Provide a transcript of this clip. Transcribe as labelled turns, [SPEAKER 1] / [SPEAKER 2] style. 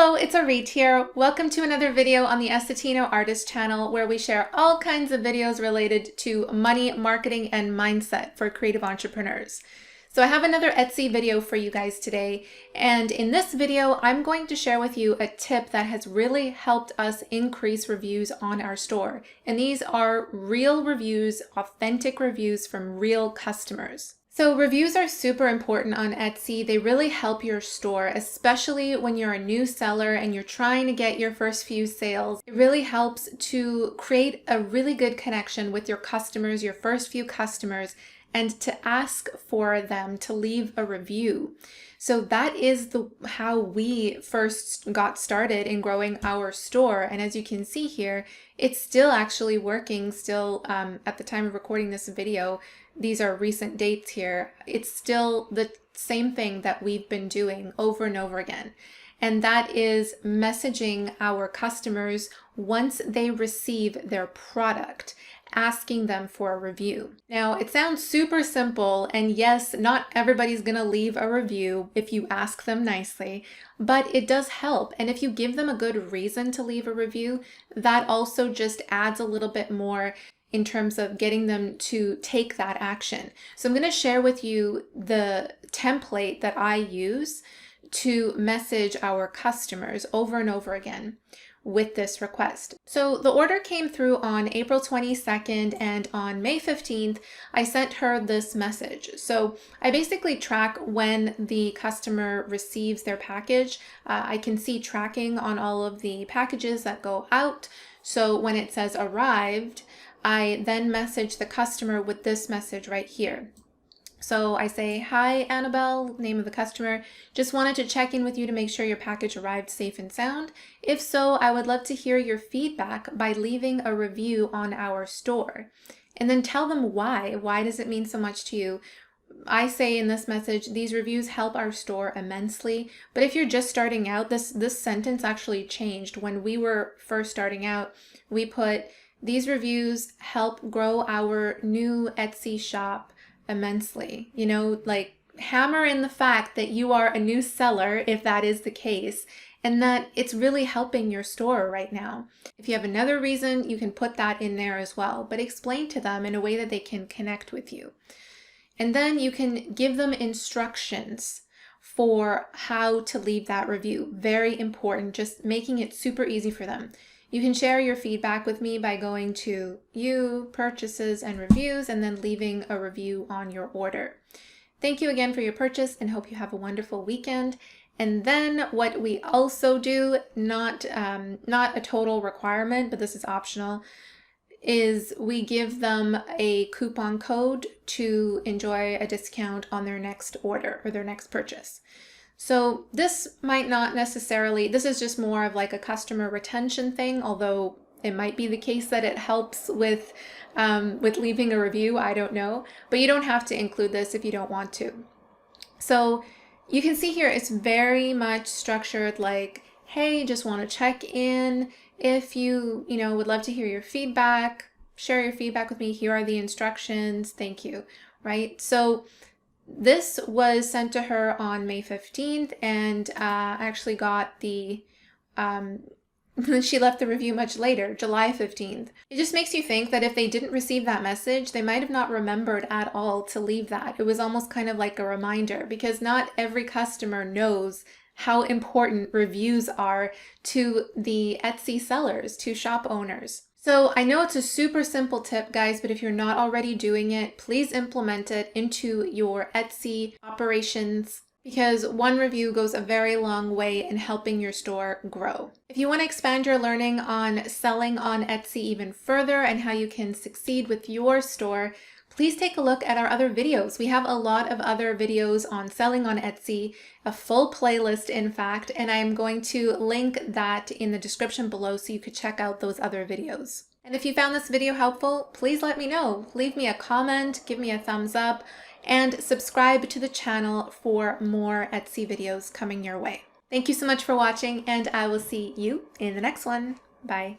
[SPEAKER 1] Hello, it's Arit here. Welcome to another video on the Estetino Artist channel where we share all kinds of videos related to money, marketing, and mindset for creative entrepreneurs. So I have another Etsy video for you guys today, and in this video I'm going to share with you a tip that has really helped us increase reviews on our store. And these are real reviews, authentic reviews from real customers. So reviews are super important on Etsy. They really help your store, especially when you're a new seller and you're trying to get your first few sales. It really helps to create a really good connection with your customers, your first few customers, and to ask for them to leave a review. So that is how we first got started in growing our store. And as you can see here, it's still actually working at the time of recording this video. These are recent dates here. It's still the same thing that we've been doing over and over again. And that is messaging our customers once they receive their product, asking them for a review. Now, it sounds super simple, and yes, not everybody's gonna leave a review if you ask them nicely, but it does help. And if you give them a good reason to leave a review, that also just adds a little bit more in terms of getting them to take that action. So I'm gonna share with you the template that I use to message our customers over and over again with this request. So the order came through on April 22nd, and on May 15th, I sent her this message. So I basically track when the customer receives their package. I can see tracking on all of the packages that go out. So when it says arrived, I then message the customer with this message right here. So I say, "Hi, Annabelle," name of the customer, "just wanted to check in with you to make sure your package arrived safe and sound. If so, I would love to hear your feedback by leaving a review on our store." And then tell them why. Why does it mean so much to you? I say in this message, these reviews help our store immensely. But if you're just starting out, this sentence actually changed. When we were first starting out, we put, "These reviews help grow our new Etsy shop immensely." You know, like hammer in the fact that you are a new seller, if that is the case, and that it's really helping your store right now. If you have another reason, you can put that in there as well, but explain to them in a way that they can connect with you. And then you can give them instructions for how to leave that review. Very important, just making it super easy for them. You can share your feedback with me by going to You, Purchases, and Reviews, and then leaving a review on your order. Thank you again for your purchase, and hope you have a wonderful weekend. And then what we also do, not a total requirement, but this is optional, is we give them a coupon code to enjoy a discount on their next order or their next purchase. So this might not necessarily, this is just more of like a customer retention thing, although it might be the case that it helps with leaving a review, I don't know. But you don't have to include this if you don't want to. So you can see here it's very much structured like, "Hey, just want to check in. If you would love to hear your feedback, share your feedback with me. Here are the instructions. Thank you," right? So this was sent to her on May 15th, and I actually got the, she left the review much later, July 15th. It just makes you think that if they didn't receive that message, they might have not remembered at all to leave that. It was almost kind of like a reminder, because not every customer knows how important reviews are to the Etsy sellers, to shop owners. So I know it's a super simple tip, guys, but if you're not already doing it, please implement it into your Etsy operations, because one review goes a very long way in helping your store grow. If you want to expand your learning on selling on Etsy even further and how you can succeed with your store, please take a look at our other videos. We have a lot of other videos on selling on Etsy, a full playlist in fact, and I'm going to link that in the description below so you could check out those other videos. And if you found this video helpful, please let me know. Leave me a comment, give me a thumbs up, and subscribe to the channel for more Etsy videos coming your way. Thank you so much for watching, and I will see you in the next one. Bye.